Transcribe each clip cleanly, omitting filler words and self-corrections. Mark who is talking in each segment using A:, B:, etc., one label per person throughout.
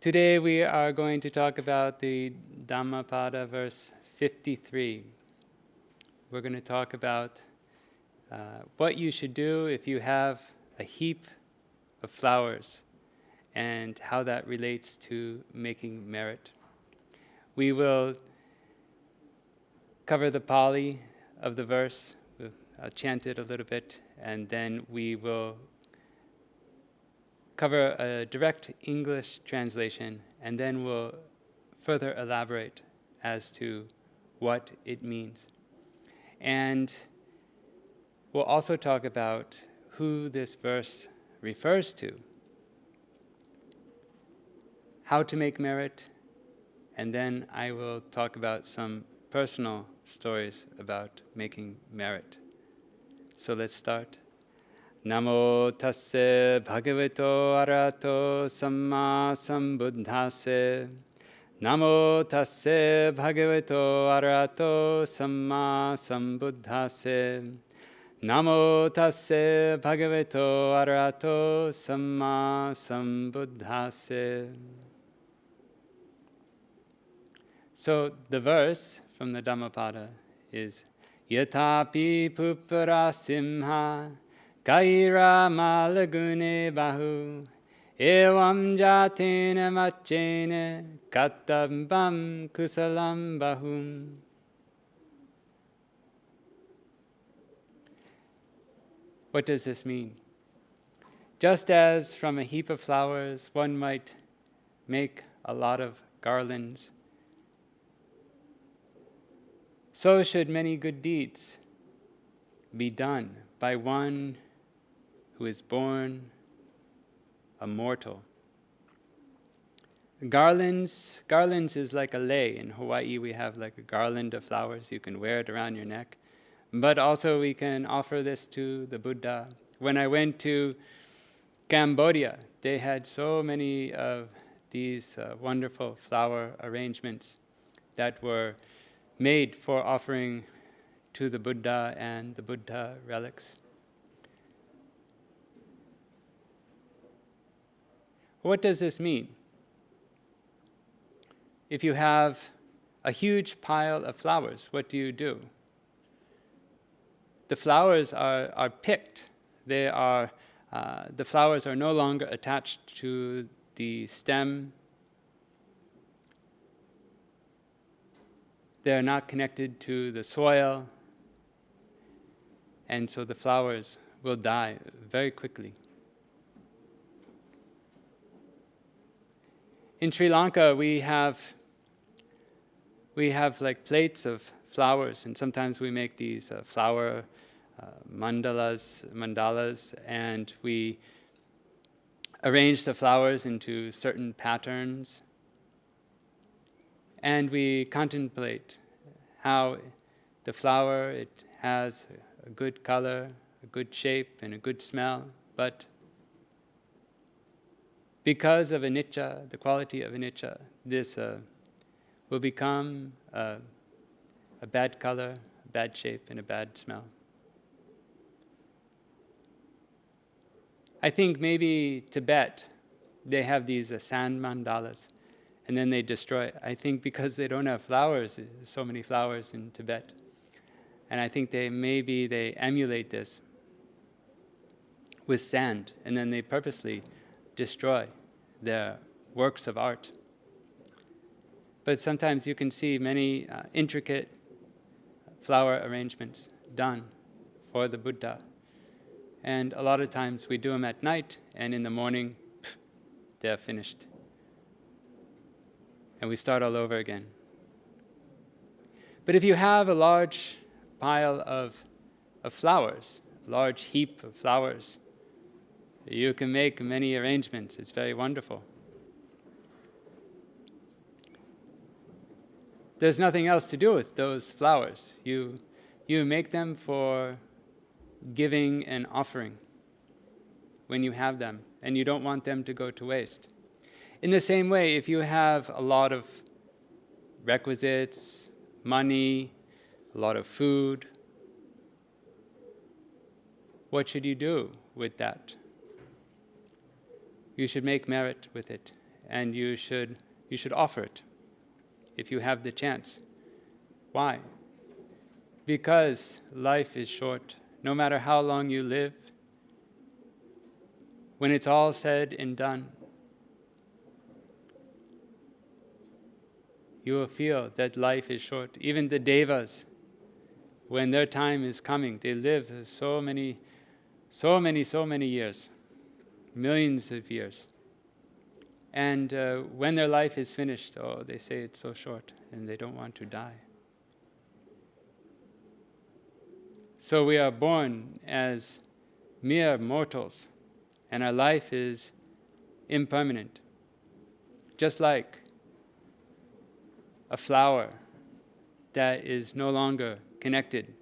A: Today we are going to talk about the Dhammapada, verse 53. We're going to talk about what you should do if you have a heap of flowers and how that relates to making merit. We will cover the Pali of the verse. I'll chant it a little bit, and then we will cover a direct English translation, and then we'll further elaborate as to what it means. And we'll also talk about who this verse refers to, how to make merit, and then I will talk about some personal stories about making merit. So let's start. Namo tasse bhagavato arahato samma sambuddhase. Namo tasse bhagavato arahato samma sambuddhase. Namo tasse bhagavato arahato samma sambuddhase. So the verse from the Dhammapada is Yatapi pupara simha Kaira malagune bahu evam jatena machene katambam kusalam bahum. What does this mean? Just as from a heap of flowers one might make a lot of garlands, so should many good deeds be done by one who is born a mortal. Garlands is like a lei. In Hawaii we have like a garland of flowers. You can wear it around your neck. But also we can offer this to the Buddha. When I went to Cambodia, they had so many of these wonderful flower arrangements that were made for offering to the Buddha and the Buddha relics. What does this mean? If you have a huge pile of flowers, what do? The flowers are picked. The flowers are no longer attached to the stem. They're not connected to the soil. And so the flowers will die very quickly. In Sri Lanka, we have like plates of flowers, and sometimes we make these flower mandalas, and we arrange the flowers into certain patterns, and we contemplate how the flower, it has a good color, a good shape, and a good smell, but because of anicca, the quality of anicca, this will become a bad color, a bad shape, and a bad smell. I think maybe Tibet, they have these sand mandalas, and then they destroy it. I think because they don't have flowers, so many flowers in Tibet. And I think they emulate this with sand, and then they purposely destroy their works of art. But sometimes you can see many intricate flower arrangements done for the Buddha. And a lot of times we do them at night, and in the morning, they're finished. And we start all over again. But if you have a large pile of flowers, a large heap of flowers, you can make many arrangements. It's very wonderful. There's nothing else to do with those flowers. You make them for giving and offering when you have them, and you don't want them to go to waste. In the same way, if you have a lot of requisites, money, a lot of food, what should you do with that? You should make merit with it, and you should offer it if you have the chance. Why? Because life is short. No matter how long you live, when it's all said and done, you will feel that life is short. Even the devas, when their time is coming, they live so many years, millions of years. And when their life is finished, they say it's so short, and they don't want to die. So we are born as mere mortals, and our life is impermanent. Just like a flower that is no longer connected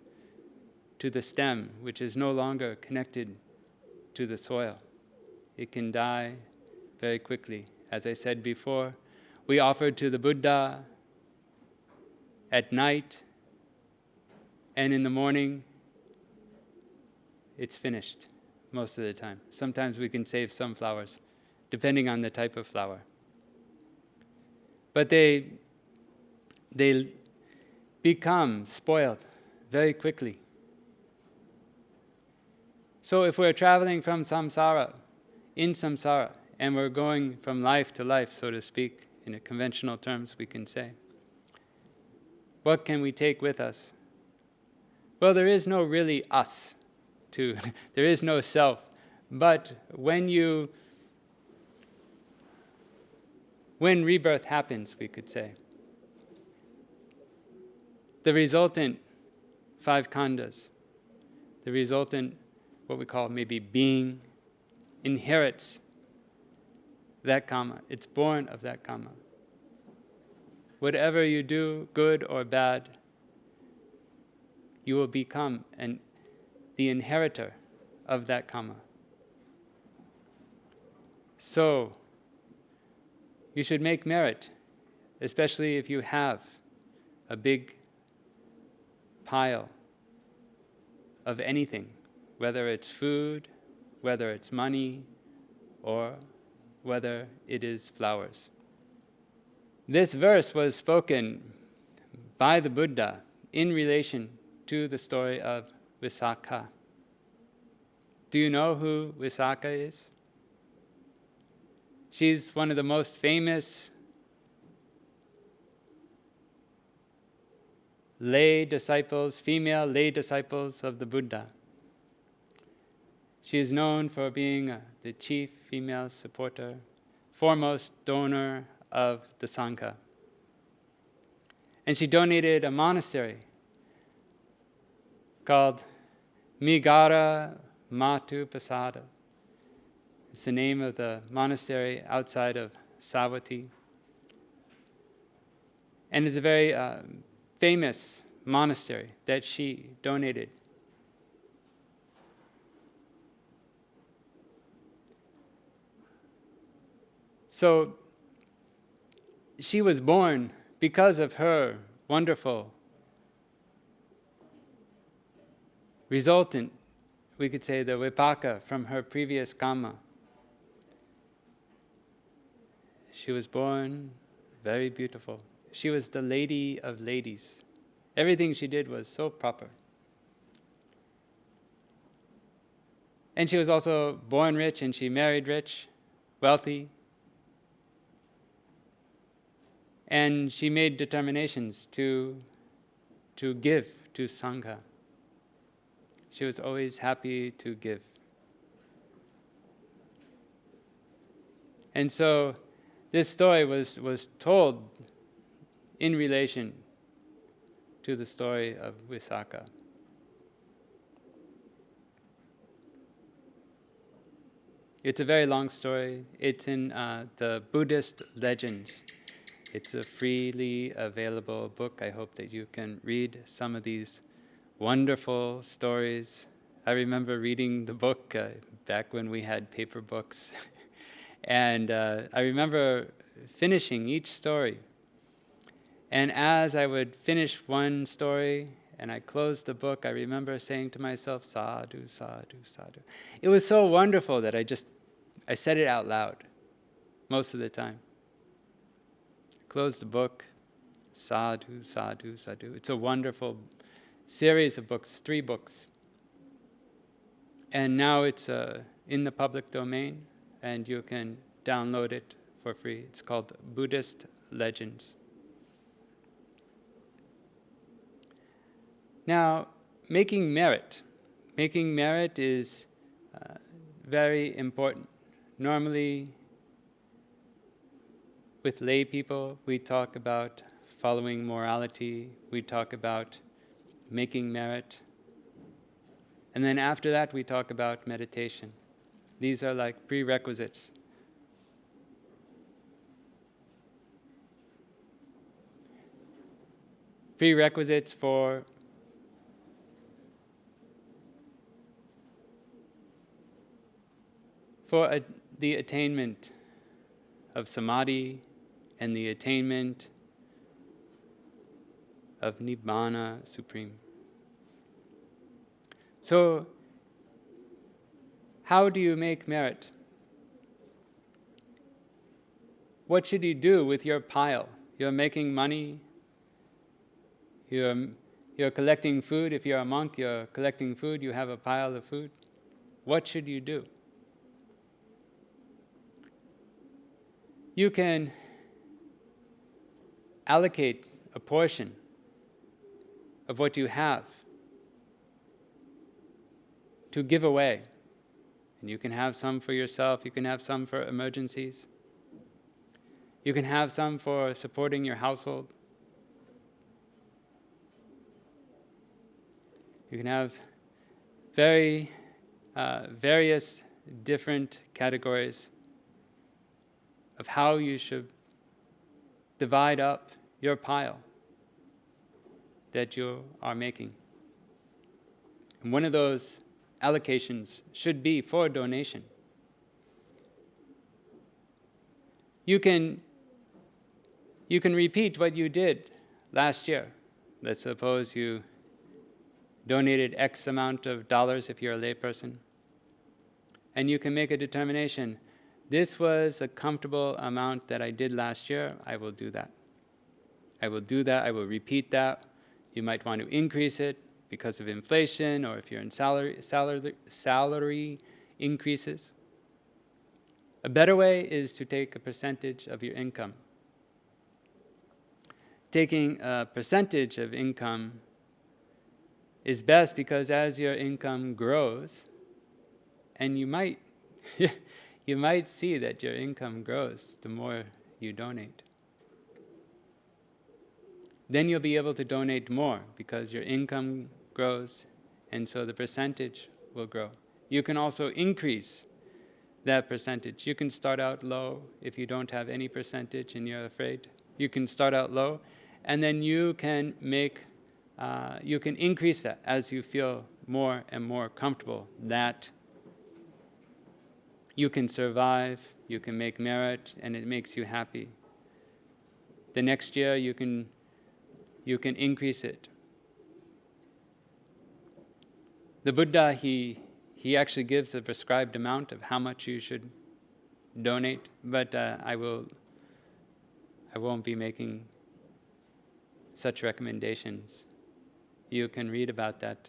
A: to the stem, which is no longer connected to the soil. It can die very quickly. As I said before, we offered to the Buddha at night, and in the morning, it's finished most of the time. Sometimes we can save some flowers, depending on the type of flower. But they become spoiled very quickly. So if we're traveling from samsara, in samsara, and we're going from life to life, so to speak, in a conventional terms we can say, what can we take with us? Well, there is no really us. There is no self. But when rebirth happens, we could say, the resultant 5 khandhas, the resultant, what we call maybe being, inherits that karma. It's born of that karma. Whatever you do, good or bad, you will become the inheritor of that karma. So, you should make merit, especially if you have a big pile of anything, whether it's food, whether it's money, or whether it is flowers. This verse was spoken by the Buddha in relation to the story of Visakha. Do you know who Visakha is? She's one of the most famous female lay disciples of the Buddha. She is known for being the chief female supporter, foremost donor of the Sangha. And she donated a monastery called Migara Matu Pasada. It's the name of the monastery outside of Savatthi. And it's a very famous monastery that she donated. So she was born because of her wonderful resultant, we could say, the vipaka from her previous karma. She was born very beautiful. She was the lady of ladies. Everything she did was so proper. And she was also born rich, and she married rich, wealthy. And she made determinations to give to Sangha. She was always happy to give. And so this story was told in relation to the story of Visakha. It's a very long story. It's in the Buddhist legends. It's a freely available book. I hope that you can read some of these wonderful stories. I remember reading the book back when we had paper books. And I remember finishing each story. And as I would finish one story and I closed the book, I remember saying to myself, sadhu, sadhu, sadhu. It was so wonderful that I said it out loud most of the time. close the book. Sadhu, sadhu, sadhu. It's a wonderful series of books, 3 books. And now it's in the public domain, and you can download it for free. It's called Buddhist Legends. Now, making merit. Making merit is very important. Normally, with lay people, we talk about following morality, we talk about making merit, and then after that we talk about meditation. These are like prerequisites. Prerequisites for the attainment of samadhi and the attainment of Nibbana Supreme. So, how do you make merit? What should you do with your pile? You're making money, you're collecting food. If you're a monk, you're collecting food, you have a pile of food. What should you do? You can allocate a portion of what you have to give away. And you can have some for yourself, you can have some for emergencies. You can have some for supporting your household. You can have various different categories of how you should divide up your pile that you are making. And one of those allocations should be for donation. You can repeat what you did last year. Let's suppose you donated X amount of dollars if you're a layperson. And you can make a determination. This was a comfortable amount that I did last year. I will do that. I will do that. I will repeat that. You might want to increase it because of inflation, or if you're in salary increases. A better way is to take a percentage of your income. Taking a percentage of income is best because as your income grows, and you might you might see that your income grows the more you donate. Then you'll be able to donate more because your income grows, and so the percentage will grow. You can also increase that percentage. You can start out low if you don't have any percentage and you're afraid. You can start out low, and then you can increase that as you feel more and more comfortable that you can survive, you can make merit, and it makes you happy. The next year you can increase it. The Buddha, he actually gives a prescribed amount of how much you should donate, but I won't be making such recommendations. You can read about that.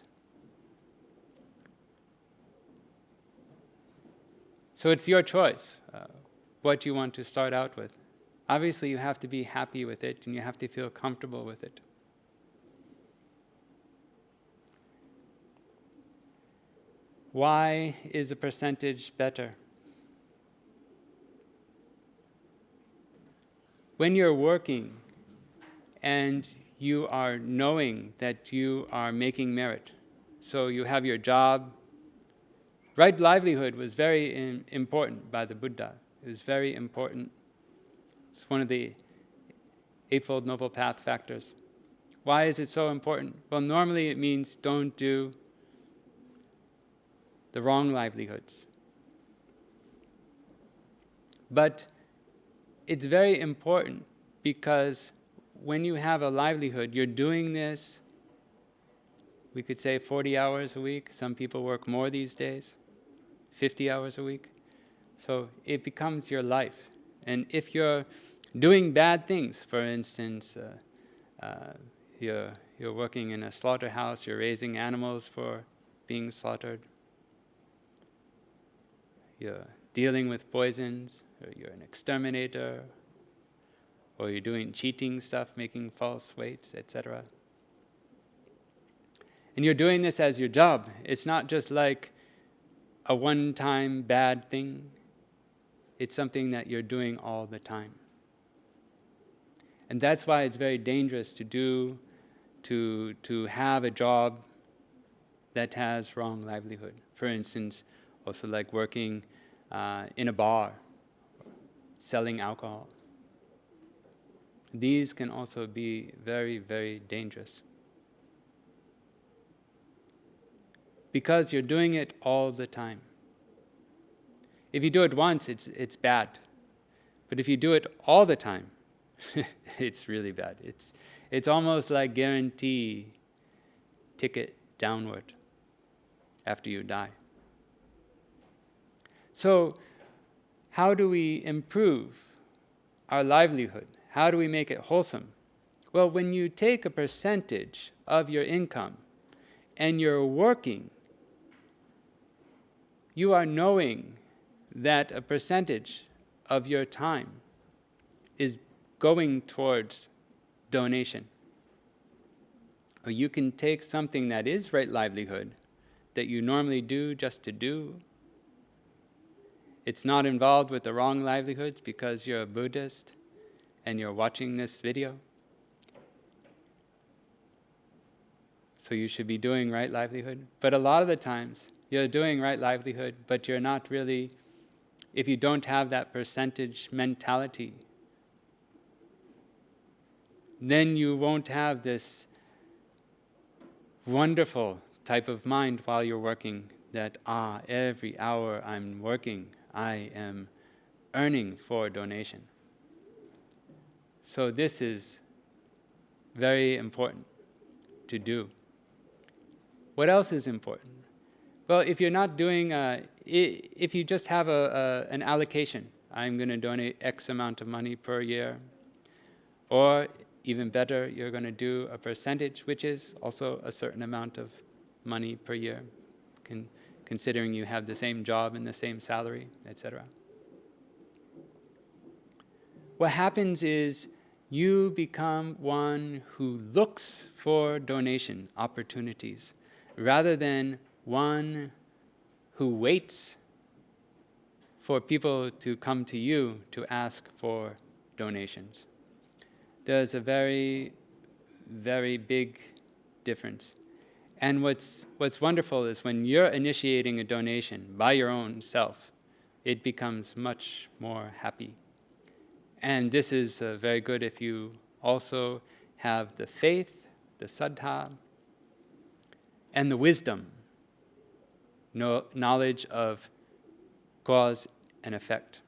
A: So it's your choice what you want to start out with. Obviously, you have to be happy with it, and you have to feel comfortable with it. Why is a percentage better? When you're working and you are knowing that you are making merit, so you have your job. Right livelihood was very important by the Buddha. It was very important. It's one of the Eightfold Noble Path factors. Why is it so important? Well, normally it means don't do the wrong livelihoods. But it's very important because when you have a livelihood, you're doing this, we could say 40 hours a week. Some people work more these days, 50 hours a week. So it becomes your life. And if you're Doing bad things, for instance, you're working in a slaughterhouse, you're raising animals for being slaughtered, you're dealing with poisons, or you're an exterminator, or you're doing cheating stuff, making false weights, etc. And you're doing this as your job. It's not just like a one-time bad thing. It's something that you're doing all the time. And that's why it's very dangerous to have a job that has wrong livelihood. For instance, also like working in a bar, selling alcohol. These can also be very, very dangerous. Because you're doing it all the time. If you do it once, it's bad. But if you do it all the time, it's really bad. It's almost like guarantee ticket downward after you die. So, how do we improve our livelihood? How do we make it wholesome? Well, when you take a percentage of your income and you're working, you are knowing that a percentage of your time is going towards donation. Or you can take something that is right livelihood, that you normally do just to do. It's not involved with the wrong livelihoods because you're a Buddhist and you're watching this video. So you should be doing right livelihood. But a lot of the times, you're doing right livelihood, but you're not really, if you don't have that percentage mentality, then you won't have this wonderful type of mind while you're working that, every hour I'm working, I am earning for donation. So this is very important to do. What else is important? Well, if you're not doing, if you just have an allocation, I'm going to donate X amount of money per year, or even better, you're going to do a percentage, which is also a certain amount of money per year, considering you have the same job and the same salary, etc. What happens is you become one who looks for donation opportunities rather than one who waits for people to come to you to ask for donations. There's a very, very big difference. And what's wonderful is when you're initiating a donation by your own self, it becomes much more happy. And this is very good if you also have the faith, the saddha, and the wisdom, knowledge of cause and effect.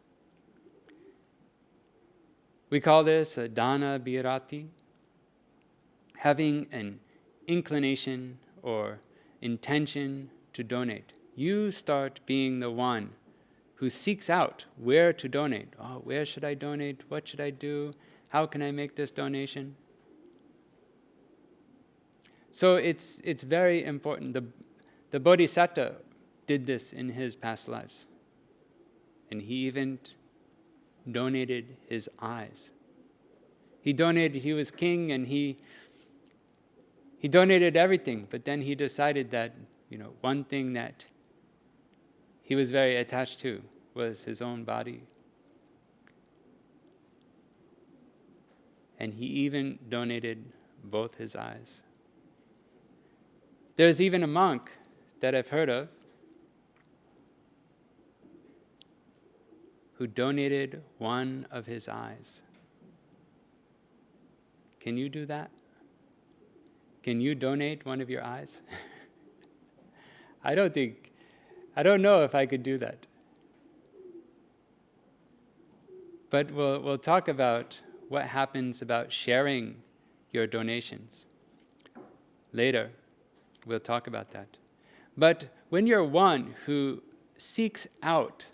A: We call this a dana bhirati, having an inclination or intention to donate. You start being the one who seeks out where to donate. Where should I donate? What should I do? How can I make this donation? So it's very important. The Bodhisattva did this in his past lives. And he even donated his eyes. He was king and he donated everything, but then he decided that, one thing that he was very attached to was his own body. And he even donated both his eyes. There's even a monk that I've heard of who donated one of his eyes. Can you do that? Can you donate one of your eyes? I don't know if I could do that. But we'll talk about what happens about sharing your donations. Later, we'll talk about that. But when you're one who seeks out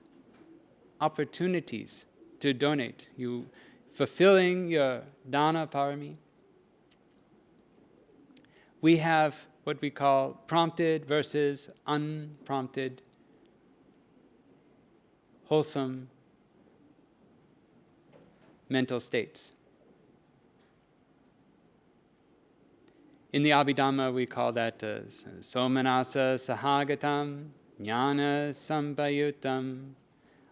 A: opportunities to donate, you fulfilling your dana parami. We have what we call prompted versus unprompted, wholesome mental states. In the Abhidhamma, we call that somanasa sahagatam, jnana sampayutam,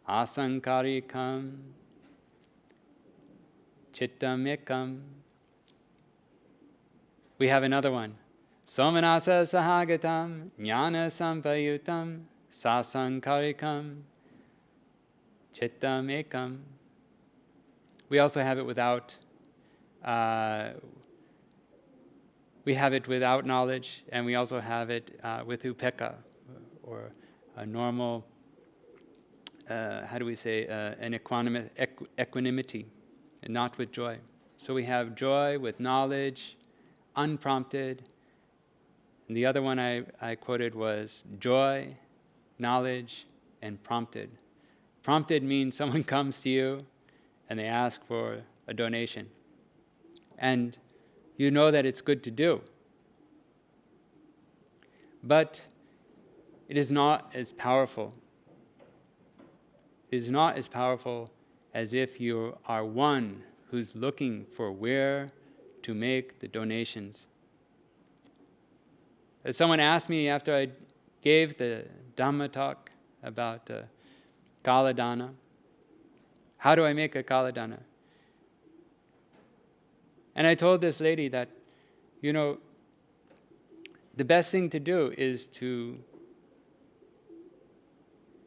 A: asankarikam, chittamekam. We have another one. Somanasa sahagatam, jnana sampayutam, sasankarikam, chittamekam. We also have it without knowledge, and we also have it with upekkha, or a normal, an equanimity, and not with joy. So we have joy with knowledge, unprompted. And the other one I quoted was joy, knowledge, and prompted. Prompted means someone comes to you and they ask for a donation. And you know that it's good to do. But it is not as powerful. It is not as powerful as if you are one who's looking for where to make the donations. As someone asked me after I gave the Dhamma talk about Kaladana, how do I make a Kaladana? And I told this lady that, the best thing to do is to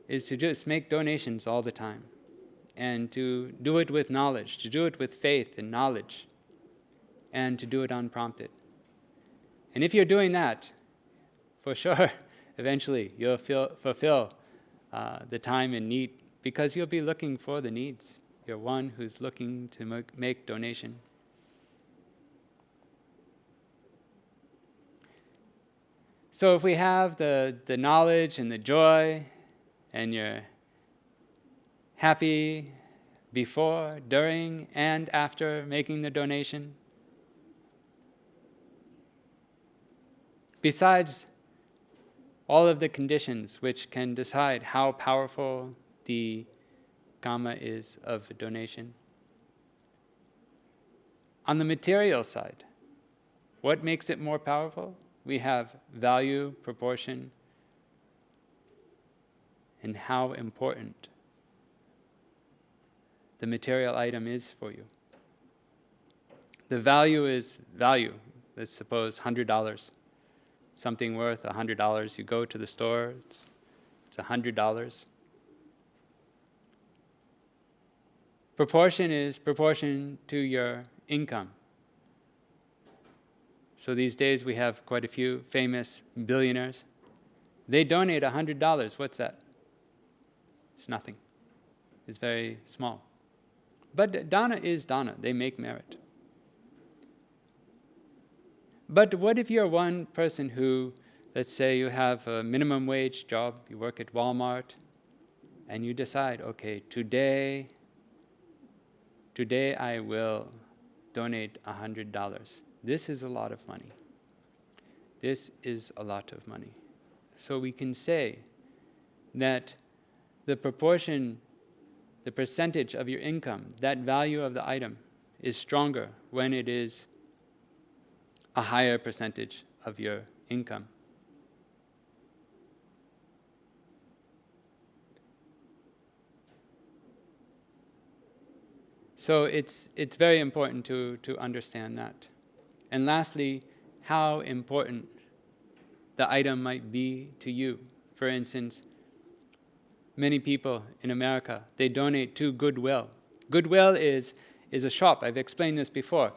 A: just make donations all the time, and to do it with knowledge, to do it with faith and knowledge, and to do it unprompted. And if you're doing that, for sure, eventually you'll fulfill the time and need, because you'll be looking for the needs. You're one who's looking to make donation. So if we have the knowledge and the joy, and you're happy before, during, and after making the donation, besides all of the conditions which can decide how powerful the karma is of a donation, on the material side, what makes it more powerful? We have value, proportion, and how important the material item is for you. The value is value. Let's suppose $100. Something worth $100. You go to the store, it's $100. Proportion is proportion to your income. So these days we have quite a few famous billionaires. They donate $100. What's that? It's nothing. It's very small. But dana is dana. They make merit. But what if you're one person who, let's say you have a minimum wage job, you work at Walmart, and you decide, okay, today I will donate $100. This is a lot of money. This is a lot of money. So we can say that the proportion, the percentage of your income, that value of the item, is stronger when it is a higher percentage of your income. So it's very important to understand that. And lastly, how important the item might be to you. For instance, many people in America, they donate to Goodwill. Goodwill is a shop. I've explained this before.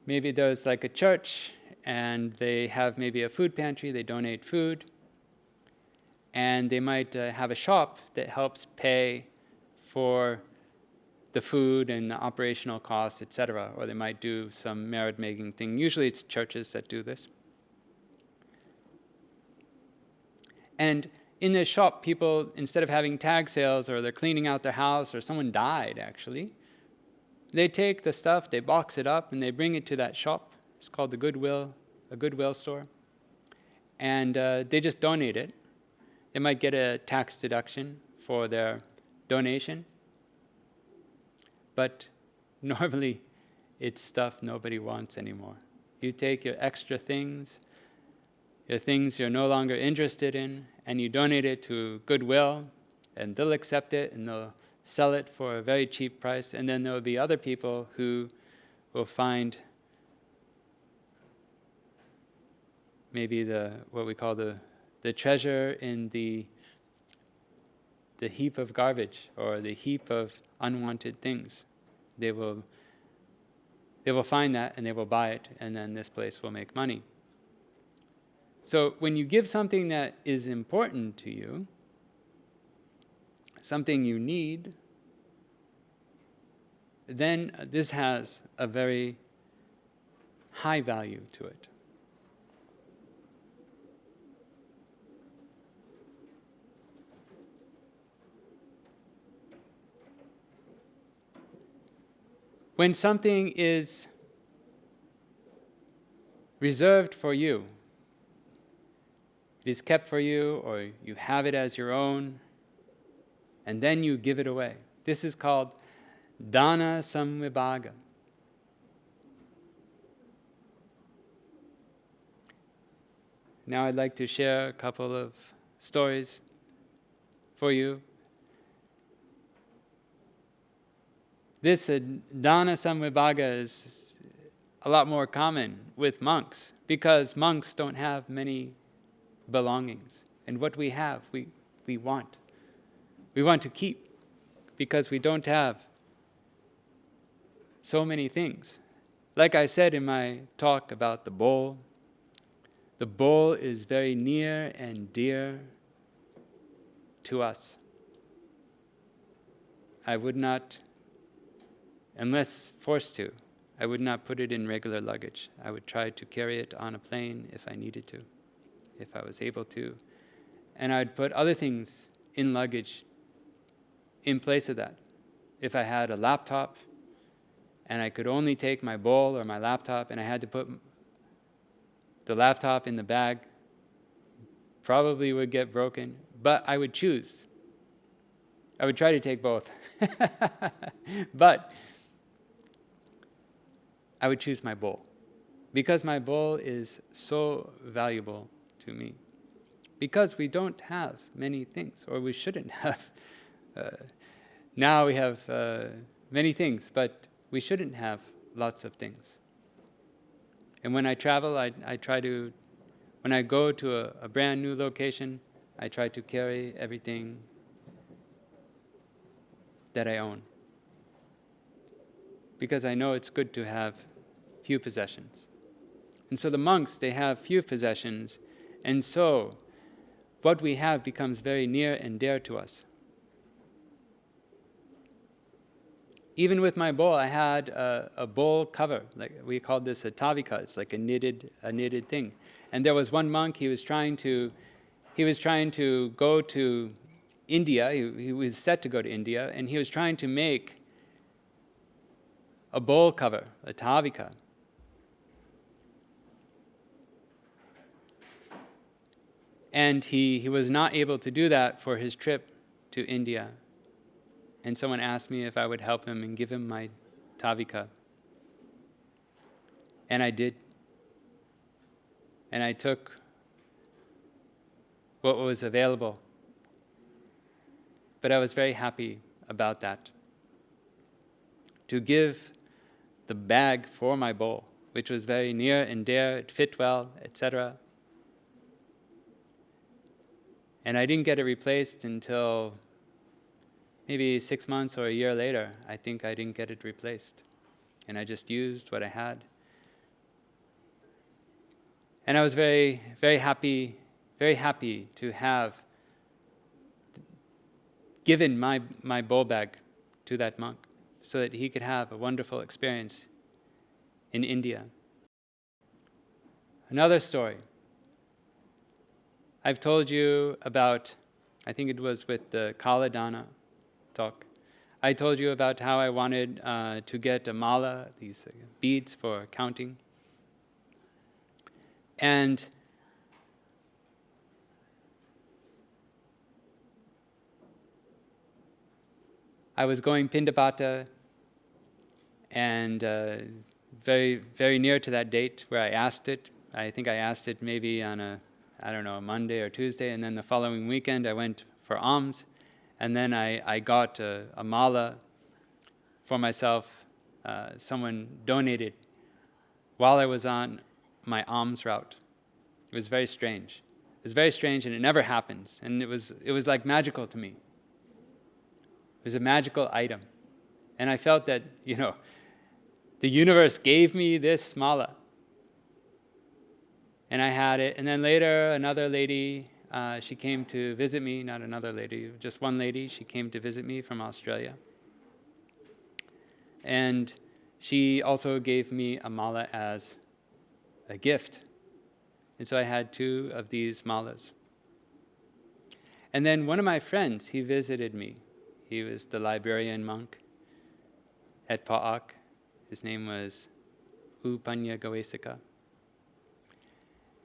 A: Maybe there's like a church, and they have maybe a food pantry. They donate food. And they might have a shop that helps pay for the food and the operational costs, etc. Or they might do some merit-making thing. Usually it's churches that do this. And in this shop, people, instead of having tag sales, or they're cleaning out their house, or someone died actually, They take the stuff, they box it up, and they bring it to that shop. It's called a Goodwill store. And they just donate it. They might get a tax deduction for their donation. But normally, it's stuff nobody wants anymore. You take your extra things, your things you're no longer interested in, and you donate it to Goodwill, and they'll accept it, and they'll sell it for a very cheap price. And then there will be other people who will find maybe what we call the treasure in the heap of garbage or the heap of unwanted things. They will find that and they will buy it, and then this place will make money. So when you give something that is important to you, something you need, then this has a very high value to it. When something is reserved for you, it is kept for you, or you have it as your own, and then you give it away. This is called dana samvibhaga. Now I'd like to share a couple of stories for you. This dana samvibhaga is a lot more common with monks, because monks don't have many belongings. And what we have, we want. We want to keep, because we don't have so many things. Like I said in my talk about the bowl is very near and dear to us. I would not, unless forced to, I would not put it in regular luggage. I would try to carry it on a plane if I needed to, if I was able to. And I'd put other things in luggage in place of that. If I had a laptop and I could only take my bowl or my laptop, and I had to put the laptop in the bag, probably would get broken, but I would choose. I would try to take both. But I would choose my bowl, because my bowl is so valuable to me. Because we don't have many things, or we shouldn't have. Now we have many things, but we shouldn't have lots of things. And when I travel, I try to, when I go to a brand new location, I try to carry everything that I own. Because I know it's good to have few possessions. And so the monks, they have few possessions, and so what we have becomes very near and dear to us. Even with my bowl, I had a bowl cover. Like we called this a tavika. It's like a knitted thing. And there was one monk. He was trying to go to India. He was set to go to India, and he was trying to make a bowl cover, a tavika. And he was not able to do that for his trip to India. And someone asked me if I would help him and give him my tavika. And I did. And I took what was available. But I was very happy about that. To give the bag for my bowl, which was very near and dear, it fit well, etc. And I didn't get it replaced until maybe 6 months or a year later. I think I didn't get it replaced. And I just used what I had. And I was very, very happy to have given my bowl bag to that monk so that he could have a wonderful experience in India. Another story. I've told you about, I think it was with the Kaladana talk, I told you about how I wanted to get a mala, these beads for counting. And I was going Pindapata, and very, very near to that date where I asked it. I think I asked it maybe on a Monday or Tuesday, and then the following weekend I went for alms, and then I got a mala for myself. Someone donated while I was on my alms route. It was very strange. It was very strange, and it never happens. And it was like magical to me. It was a magical item. And I felt that, the universe gave me this mala. And I had it. And then later, another lady, she came to visit me. Not another lady, just one lady. She came to visit me from Australia. And she also gave me a mala as a gift. And so I had 2 of these malas. And then one of my friends, he visited me. He was the Liberian monk at Pa'ak. His name was Upanya Gawesika.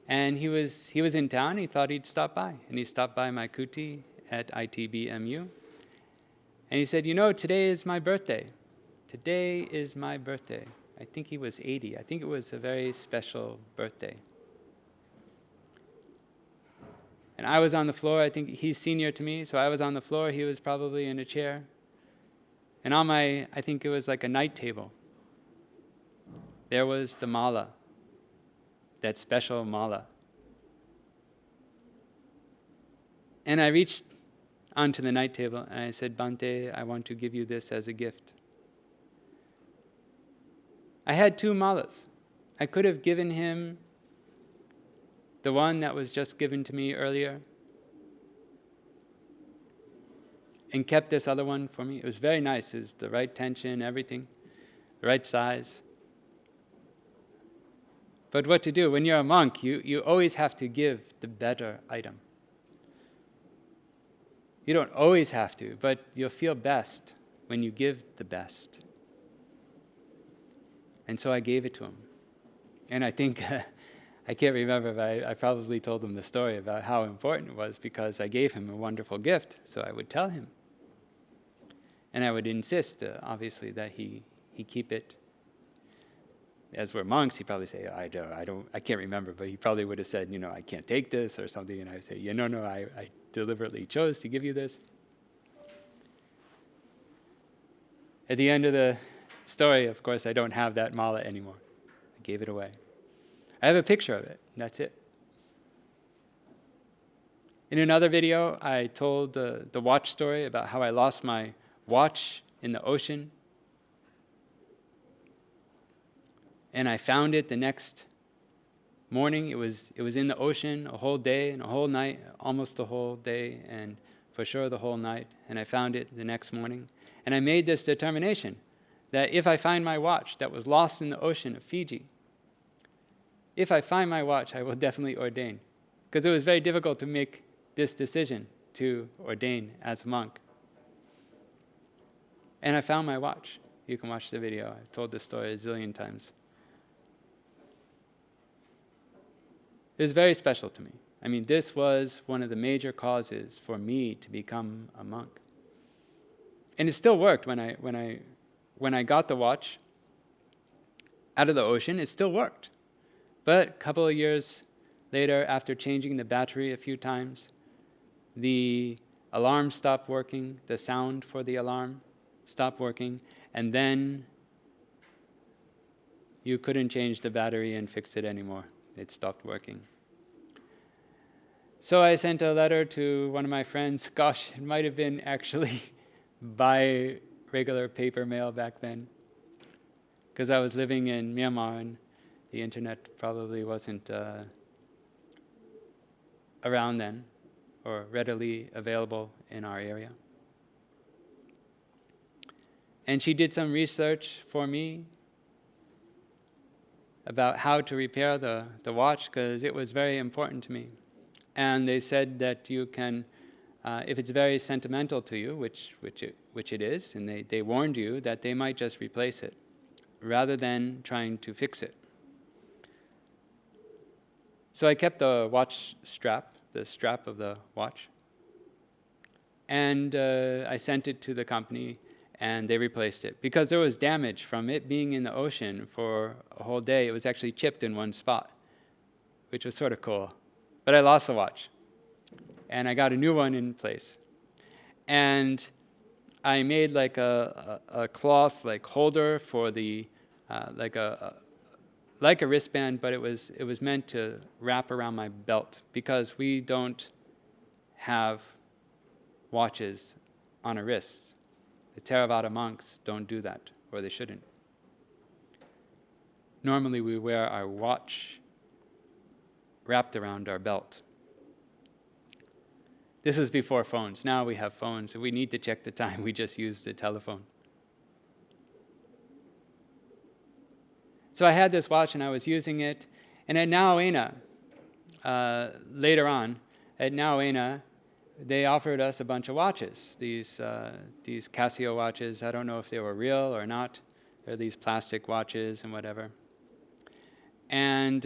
A: And he was in town. He thought he'd stop by. And he stopped by my kuti at ITBMU. And he said, today is my birthday. Today is my birthday. I think he was 80. I think it was a very special birthday. And I was on the floor. I think he's senior to me, so I was on the floor. He was probably in a chair. And on I think it was like a night table, there was the mala, that special mala. And I reached onto the night table and I said, Bhante, I want to give you this as a gift. I had 2 malas. I could have given him the one that was just given to me earlier and kept this other one for me. It was very nice. It was the right tension, everything, the right size. But what to do? When you're a monk, you always have to give the better item. You don't always have to, but you'll feel best when you give the best. And so I gave it to him. And I think, I can't remember, but I probably told him the story about how important it was because I gave him a wonderful gift, so I would tell him. And I would insist, obviously, that he keep it. As we're monks, he'd probably say, I can't remember, but he probably would have said, I can't take this or something, and I would say, no, I deliberately chose to give you this. At the end of the story, of course, I don't have that mala anymore. I gave it away. I have a picture of it, and that's it. In another video, I told the watch story about how I lost my watch in the ocean. And I found it the next morning. It was in the ocean a whole day and a whole night, almost the whole day, and for sure the whole night. And I found it the next morning. And I made this determination that if I find my watch that was lost in the ocean of Fiji, if I find my watch, I will definitely ordain. Because it was very difficult to make this decision to ordain as a monk. And I found my watch. You can watch the video. I've told this story a zillion times. It was very special to me. I mean, this was one of the major causes for me to become a monk. And it still worked when I got the watch out of the ocean. It still worked. But a couple of years later, after changing the battery a few times, the alarm stopped working, the sound for the alarm stopped working, and then you couldn't change the battery and fix it anymore. It stopped working. So I sent a letter to one of my friends. Gosh, it might have been actually by regular paper mail back then, because I was living in Myanmar and the internet probably wasn't around then or readily available in our area. And she did some research for me about how to repair the watch, because it was very important to me. And they said that you can if it's very sentimental to you, which it is, and they warned you that they might just replace it rather than trying to fix it. So I kept the watch strap, the strap of the watch, and I sent it to the company, and they replaced it. Because there was damage from it being in the ocean for a whole day. It was actually chipped in one spot, which was sort of cool. But I lost the watch, and I got a new one in place. And I made like a cloth like holder for the like a wristband, but it was meant to wrap around my belt, because we don't have watches on a wrist. The Theravada monks don't do that, or they shouldn't. Normally we wear our watch wrapped around our belt. This is before phones. Now we have phones. If we need to check the time, we just use the telephone. So I had this watch and I was using it. And at Nauena, later on, at Nauena, they offered us a bunch of watches. These Casio watches. I don't know if they were real or not. They're these plastic watches and whatever. And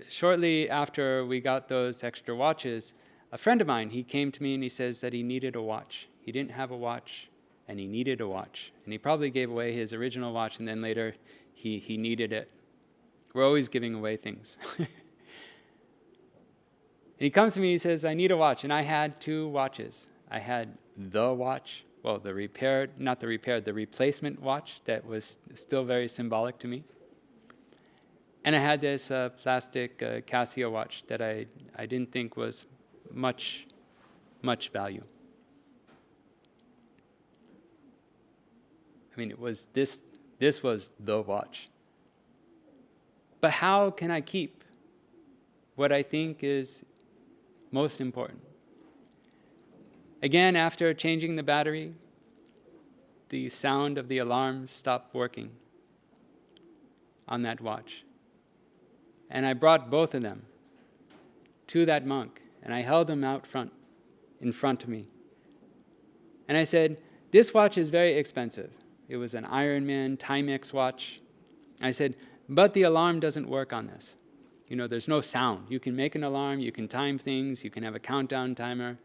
A: shortly after we got those extra watches, a friend of mine, he came to me and he says that he needed a watch. He didn't have a watch, and he needed a watch. And he probably gave away his original watch, and then later he needed it. We're always giving away things. And he comes to me, he says, I need a watch. And I had two watches. I had the watch, well, the replacement watch that was still very symbolic to me. And I had this plastic Casio watch that I didn't think was much value. I mean, it was this was the watch. But how can I keep what I think is most important? Again, after changing the battery, the sound of the alarm stopped working on that watch. And I brought both of them to that monk, and I held them out in front of me. And I said, this watch is very expensive. It was an Ironman Timex watch. I said, but the alarm doesn't work on this. You know, there's no sound. You can make an alarm, you can time things, you can have a countdown timer.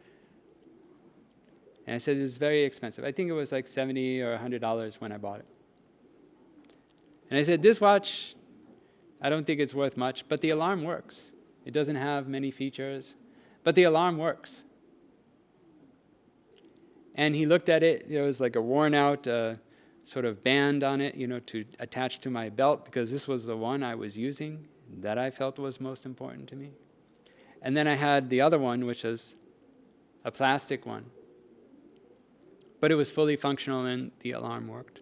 A: And I said, this is very expensive. I think it was like $70 or $100 when I bought it. And I said, this watch, I don't think it's worth much, but the alarm works. It doesn't have many features, but the alarm works. And he looked at it. There was like a worn out sort of band on it, to attach to my belt, because this was the one I was using that I felt was most important to me. And then I had the other one, which was a plastic one. But it was fully functional and the alarm worked.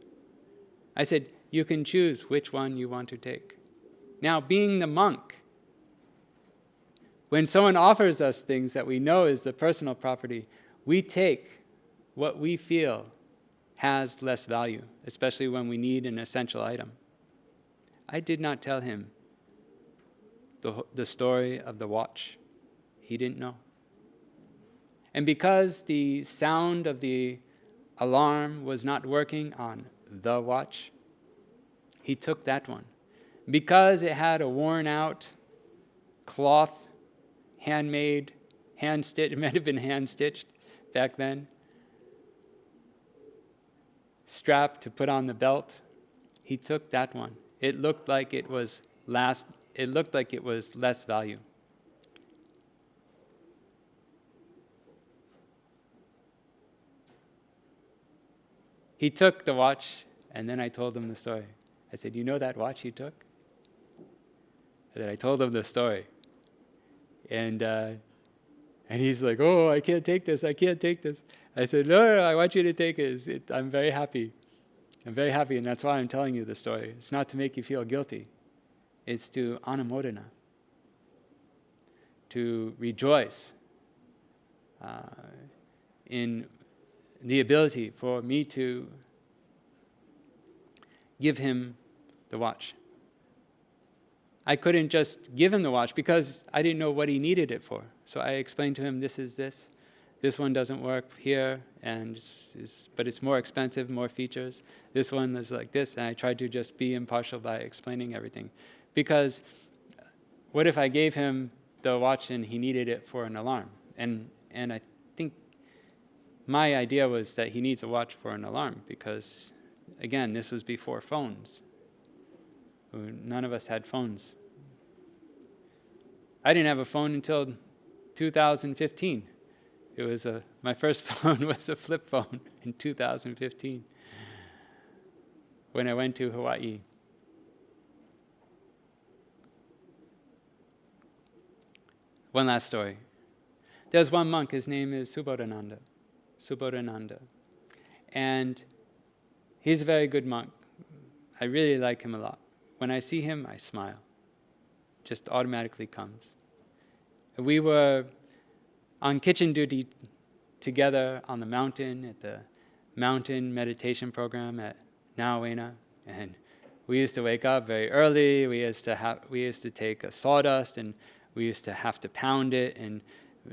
A: I said, you can choose which one you want to take. Now, being the monk, when someone offers us things that we know is the personal property, we take what we feel has less value, especially when we need an essential item. I did not tell him the story of the watch. He didn't know. And because the sound of the alarm was not working on the watch, he took that one. Because it had a worn out cloth, handmade, hand-stitched, it might have been hand-stitched back then, strap to put on the belt, he took that one. It looked like it was less value. He took the watch, and then I told him the story. I said, you know that watch you took? And then I told him the story. And he's like, oh, I can't take this. I said, no, I want you to take it. I'm very happy. And that's why I'm telling you the story. It's not to make you feel guilty. It's to anumodana, to rejoice in the ability for me to give him the watch. I couldn't just give him the watch because I didn't know what he needed it for. So I explained to him, this is this, this one doesn't work here, and but it's more expensive, more features. This one is like this, and I tried to just be impartial by explaining everything. Because what if I gave him the watch and he needed it for an alarm? And I think my idea was that he needs a watch for an alarm because, again, this was before phones. None of us had phones. I didn't have a phone until 2015. It was my first phone was a flip phone in 2015 when I went to Hawaii. One last story. There's one monk, his name is Subodhananda. And he's a very good monk. I really like him a lot. When I see him, I smile. Just automatically comes. We were on kitchen duty together on the mountain at the mountain meditation program at Nauena, and we used to wake up very early. We used to take a sawdust, and we used to have to pound it and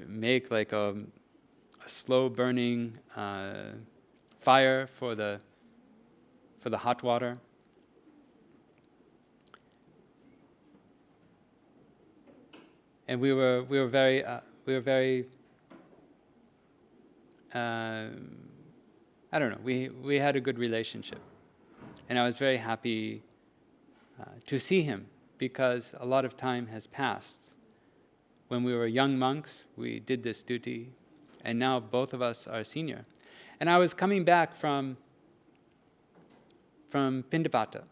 A: make like a slow burning fire for the hot water. And we were very I don't know, we had a good relationship. And I was very happy to see him because a lot of time has passed. When we were young monks, we did this duty, and now both of us are senior. And I was coming back from Pindapata.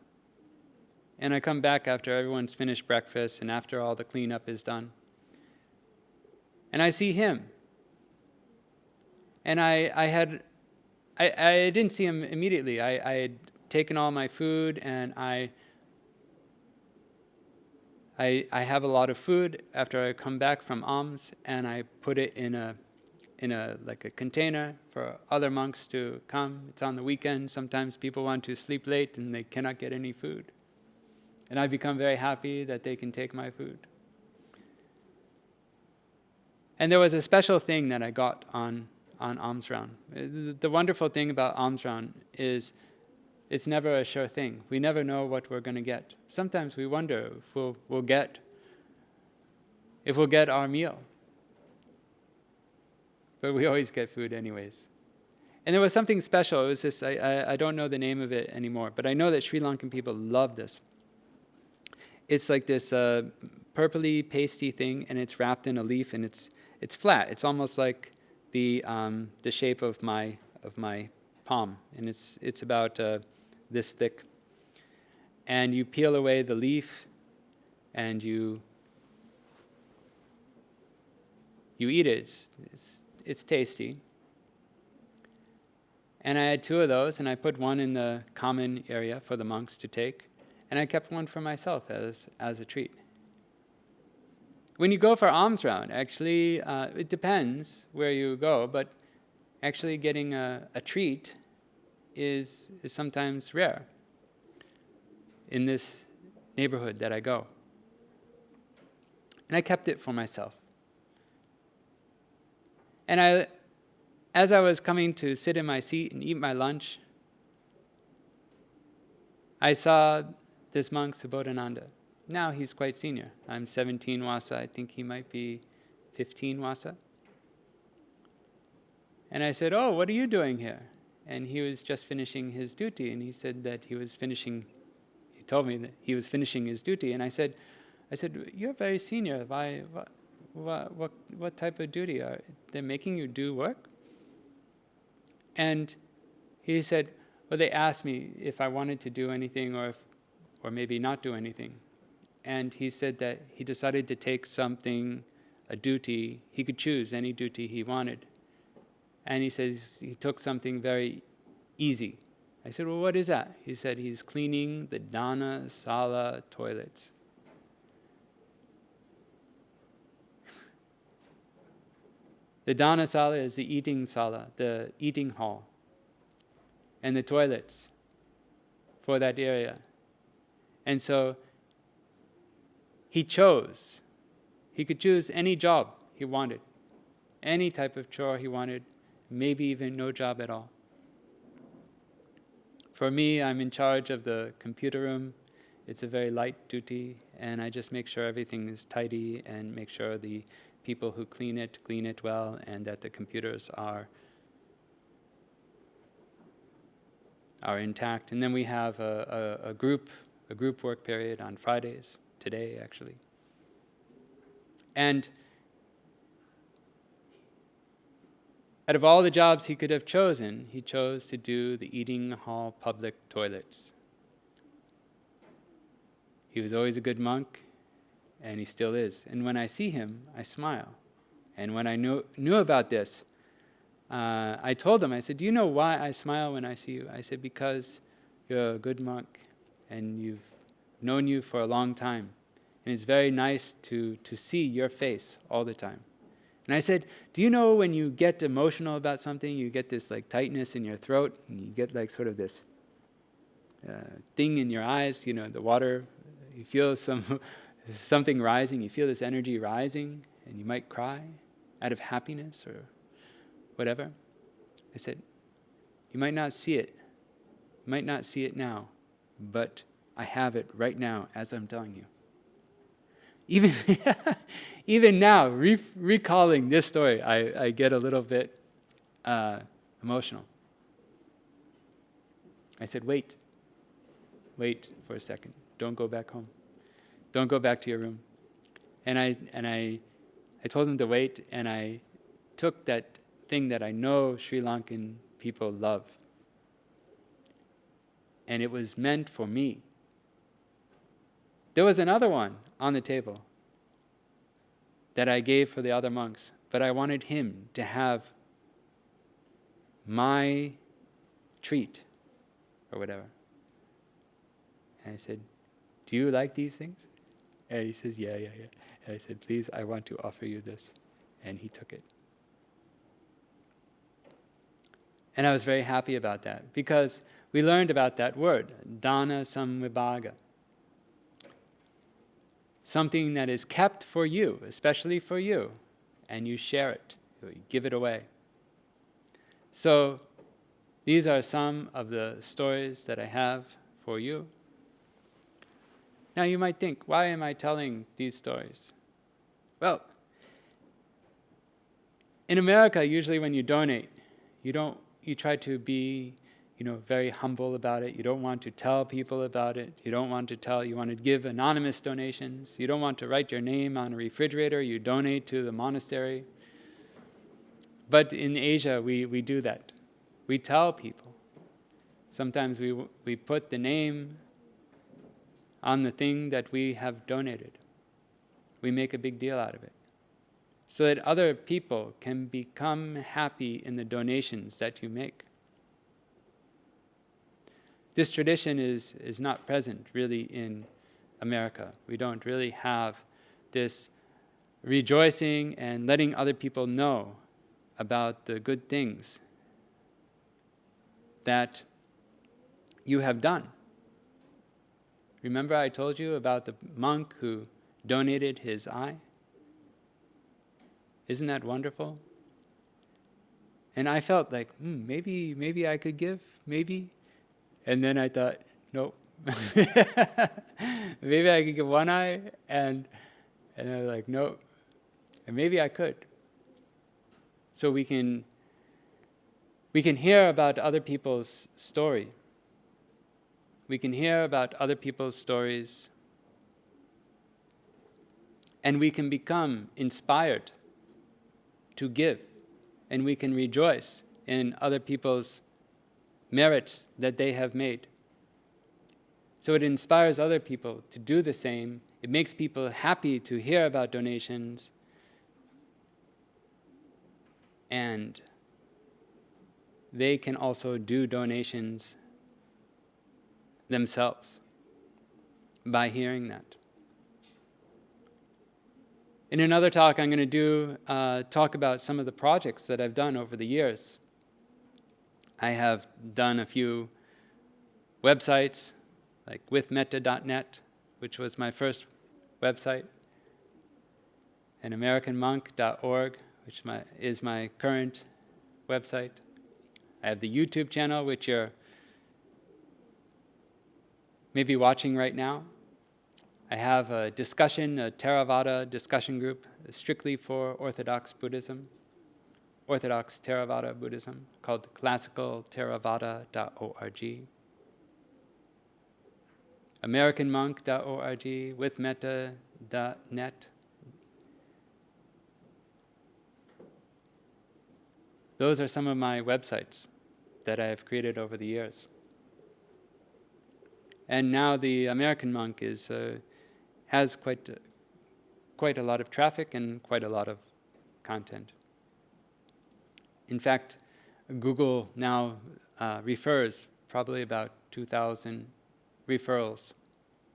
A: And I come back after everyone's finished breakfast and after all the cleanup is done. And I see him. And I didn't see him immediately. I had taken all my food, and I have a lot of food after I come back from alms, and I put it in a like a container for other monks to come. It's on the weekend. Sometimes people want to sleep late and they cannot get any food. And I become very happy that they can take my food. And there was a special thing that I got on alms round. The wonderful thing about alms round is it's never a sure thing. We never know what we're going to get. Sometimes we wonder if we'll get our meal. But we always get food anyways. And there was something special. It was this, I don't know the name of it anymore, but I know that Sri Lankan people love this. It's like this purpley, pasty thing, and it's wrapped in a leaf, and it's flat. It's almost like the shape of my palm, and it's about this thick. And you peel away the leaf, and you eat it. It's tasty. And I had 2 of those, and I put one in the common area for the monks to take, and I kept one for myself as a treat. When you go for alms round, actually, it depends where you go, but actually getting a treat is sometimes rare in this neighborhood that I go. And I kept it for myself. And as I was coming to sit in my seat and eat my lunch, I saw this monk, Subodhananda. Now he's quite senior. I'm 17 wasa. I think he might be 15 wasa. And I said, "Oh, what are you doing here?" And he was just finishing his duty. And he said that he told me that he was finishing his duty. And I said, "You're very senior. Why? What type of duty? Are they making you do work?" And he said, "Well, they asked me if I wanted to do anything or maybe not do anything." And he said that he decided to take something, a duty. He could choose any duty he wanted. And he says he took something very easy. I said, "Well, what is that?" He said he's cleaning the dana sala toilets. The dana sala is the eating sala, the eating hall, and the toilets for that area. And so he chose. He could choose any job he wanted. any type of chore he wanted, maybe even no job at all. For me, I'm in charge of the computer room. It's a very light duty, and I just make sure everything is tidy and make sure the people who clean it well, and that the computers are intact. And then we have a group work period on Fridays, today actually. And out of all the jobs he could have chosen, he chose to do the eating hall public toilets. He was always a good monk, and he still is. And when I see him, I smile. And when I knew about this, I told him, I said, do you know why I smile when I see you? I said, because you're a good monk, and you've known you for a long time. And it's very nice to see your face all the time. And I said, do you know when you get emotional about something, you get this like tightness in your throat, and you get like sort of this thing in your eyes, the water, you feel something rising, you feel this energy rising, and you might cry out of happiness or whatever. I said, you might not see it. You might not see it now, but I have it right now as I'm telling you. Even now, recalling this story, I get a little bit emotional. I said, wait for a second. Don't go back home. Don't go back to your room. And I told him to wait, and I took that thing that I know Sri Lankan people love. And it was meant for me. There was another one on the table that I gave for the other monks, but I wanted him to have my treat or whatever. And I said, do you like these things? And he says, yeah. And I said, please, I want to offer you this. And he took it. And I was very happy about that, because we learned about that word, dana samvibhaga. Something that is kept for you, especially for you, and you share it, you give it away. So these are some of the stories that I have for you. Now you might think, why am I telling these stories? Well, in America, usually when you donate, you try to be very humble about it. You don't want to tell people about it. You want to give anonymous donations. You don't want to write your name on a refrigerator. You donate to the monastery. But in Asia, we do that. We tell people. Sometimes we put the name on the thing that we have donated. We make a big deal out of it, so that other people can become happy in the donations that you make. This tradition is not present really in America. We don't really have this rejoicing and letting other people know about the good things that you have done. Remember I told you about the monk who donated his eye? Isn't that wonderful? And I felt like, maybe I could give, maybe. And then I thought, nope. Maybe I could give one eye, and I was like, nope. And maybe I could. So we can hear about other people's story. We can hear about other people's stories, and we can become inspired to give, and we can rejoice in other people's merits that they have made. So it inspires other people to do the same. It makes people happy to hear about donations, and they can also do donations themselves by hearing that. In another talk, I'm going to talk about some of the projects that I've done over the years. I have done a few websites, like withmetta.net, which was my first website, and AmericanMonk.org, which is my current website. I have the YouTube channel, which you're maybe watching right now. I have a Theravada discussion group, strictly for Orthodox Buddhism, Orthodox Theravada Buddhism, called classicaltheravada.org. AmericanMonk.org, withmetta.net. Those are some of my websites that I have created over the years. And now the American Monk has quite a lot of traffic and quite a lot of content. In fact, Google now refers probably about 2,000 referrals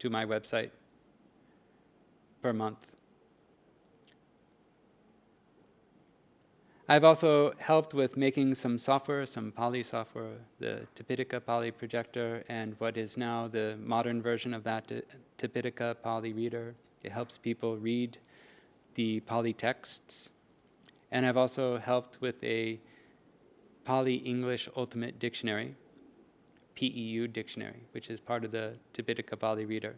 A: to my website per month. I've also helped with making some software, some Pali software, the Tipitaka Pali projector, and what is now the modern version of that, Tipitaka Pali reader. It helps people read the Pali texts. And I've also helped with a Pali English Ultimate Dictionary, PEU dictionary, which is part of the Tipitaka Pali reader.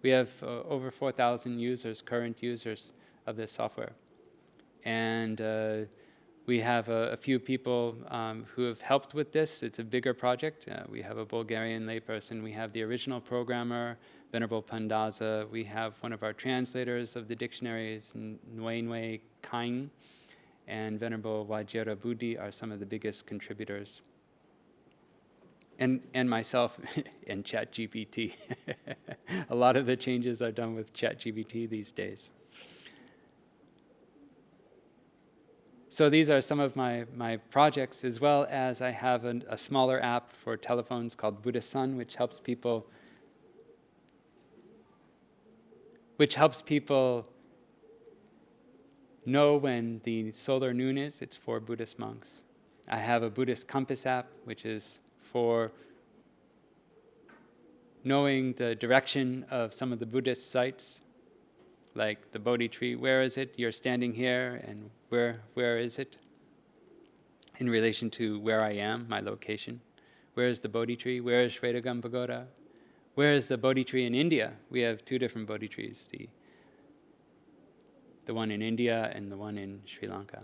A: We have over 4,000 users, current users of this software. And we have a few people who have helped with this. It's a bigger project. We have a Bulgarian layperson. We have the original programmer, Venerable Pandaza. We have one of our translators of the dictionaries, Nguyenwe Kaing, and Venerable Wajira Budi are some of the biggest contributors. And myself and ChatGPT. A lot of the changes are done with ChatGPT these days. So these are some of my projects, as well as I have a smaller app for telephones called Buddhist, which helps people know when the solar noon is. It's for Buddhist monks. I have a Buddhist compass app, which is for knowing the direction of some of the Buddhist sites, like the Bodhi tree. Where is it? You're standing here, and where is it in relation to where I am, my location? Where is the Bodhi tree? Where is Shvetagam Pagoda? Where is the Bodhi tree in India? We have two different Bodhi trees, the one in India and the one in Sri Lanka.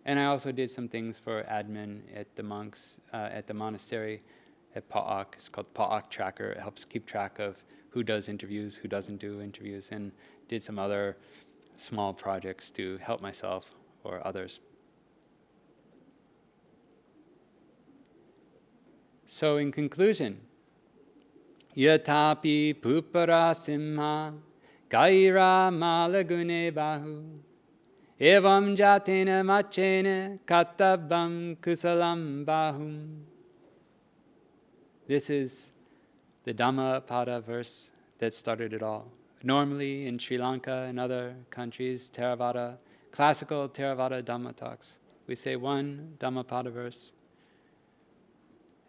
A: And I also did some things for admin at the monks, at the monastery at Pa'ak. It's called Pa'ak Tracker. It helps keep track of who does interviews, who doesn't do interviews, and did some other small projects to help myself or others. So in conclusion, yatapi pupara simha kaira malagune bahu evam jatena machena katabam kusalam bahum. This is the Dhammapada verse that started it all. Normally in Sri Lanka and other countries, Theravada, classical Theravada Dhamma talks, we say one Dhammapada verse,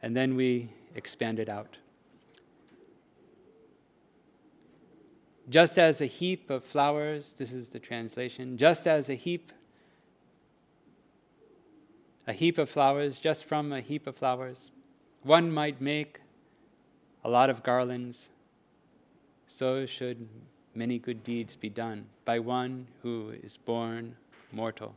A: and then we expand it out. Just as a heap of flowers, this is the translation, just as a heap of flowers, just from a heap of flowers, one might make a lot of garlands, so should many good deeds be done by one who is born mortal.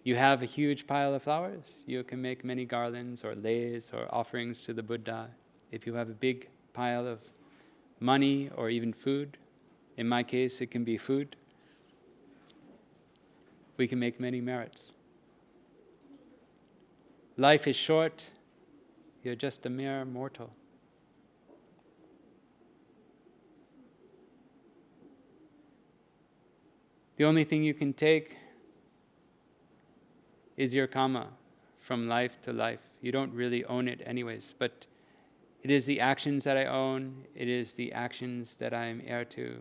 A: You have a huge pile of flowers, you can make many garlands or leis or offerings to the Buddha. If you have a big pile of money or even food, in my case it can be food, we can make many merits. Life is short, you're just a mere mortal. The only thing you can take is your karma from life to life. You don't really own it anyways, but it is the actions that I own, it is the actions that I am heir to.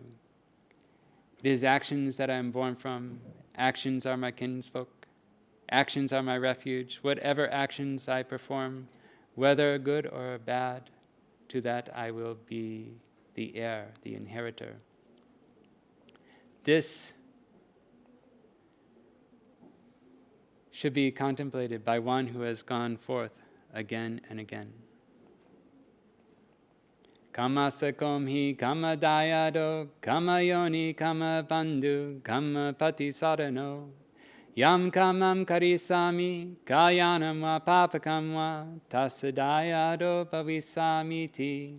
A: It is actions that I am born from. Actions are my kinsfolk. Actions are my refuge. Whatever actions I perform, whether good or bad, to that I will be the heir, the inheritor. This should be contemplated by one who has gone forth again and again. Kama sakom hi kama dayado, kama yoni kama bandhu, kama pati sadhano, yam kamam karisami, kayanam va papakam va, tasadayado pavisamiti,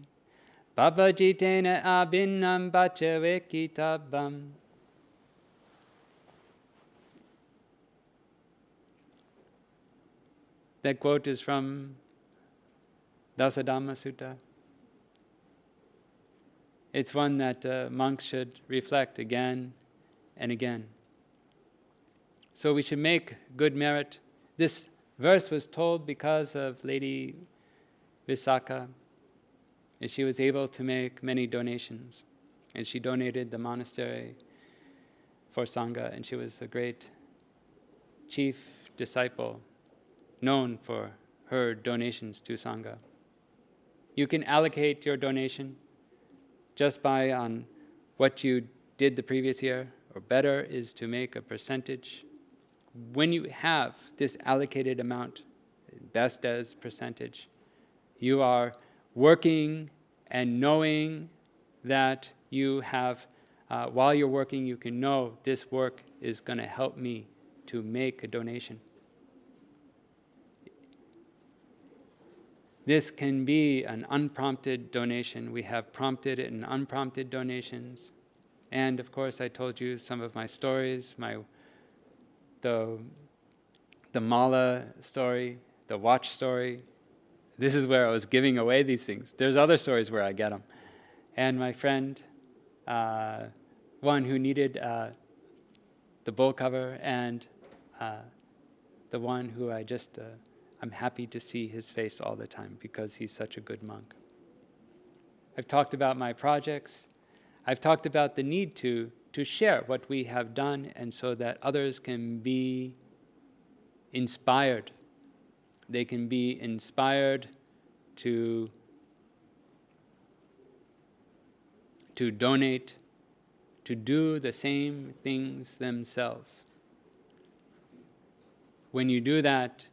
A: papajitena abhinnam bachavekitabam. That quote is from Dasadhamma Sutta. It's one that monks should reflect again and again. So we should make good merit. This verse was told because of Lady Visakha, and she was able to make many donations. And she donated the monastery for Sangha, and she was a great chief disciple, known for her donations to Sangha. You can allocate your donation just by on what you did the previous year, or better is to make a percentage. When you have this allocated amount, best as percentage, you are working and knowing that you have, while you're working, you can know this work is going to help me to make a donation. This can be an unprompted donation. We have prompted and unprompted donations. And of course, I told you some of my stories, the mala story, the watch story. This is where I was giving away these things. There's other stories where I get them. And my friend, one who needed the bowl cover, and the one who I'm happy to see his face all the time because he's such a good monk. I've talked about my projects. I've talked about the need to share what we have done, and so that others can be inspired. They can be inspired to donate, to do the same things themselves. When you do that,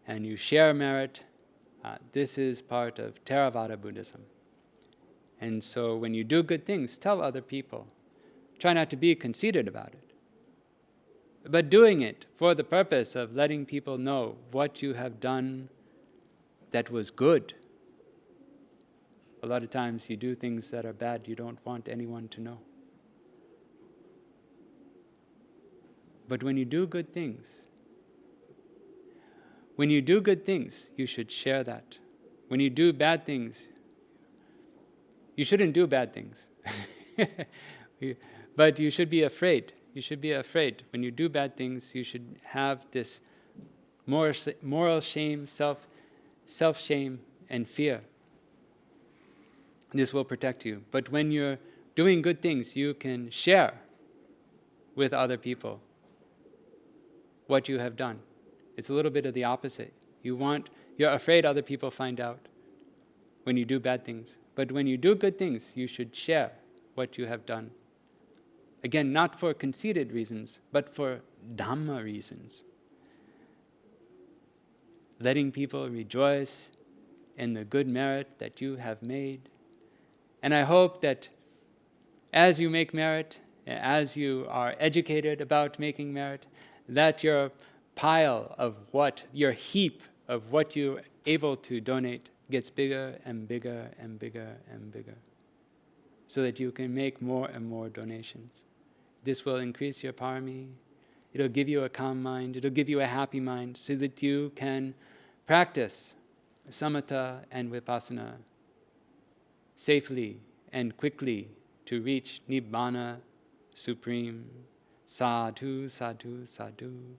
A: and you share merit, this is part of Theravada Buddhism. And so when you do good things, tell other people. Try not to be conceited about it. But doing it for the purpose of letting people know what you have done that was good. A lot of times you do things that are bad, you don't want anyone to know. But when you do good things, you should share that. When you do bad things, you shouldn't do bad things. But you should be afraid. You should be afraid. When you do bad things, you should have this moral shame, self-shame, and fear. This will protect you. But when you're doing good things, you can share with other people what you have done. It's a little bit of the opposite. You're afraid other people find out when you do bad things. But when you do good things, you should share what you have done. Again, not for conceited reasons, but for Dhamma reasons. Letting people rejoice in the good merit that you have made. And I hope that as you make merit, as you are educated about making merit, that your heap of what you're able to donate gets bigger and bigger and bigger and bigger, so that you can make more and more donations. This will increase your parami. It'll give you a calm mind. It'll give you a happy mind, so that you can practice samatha and vipassana safely and quickly to reach Nibbana Supreme. Sadhu, sadhu, sadhu.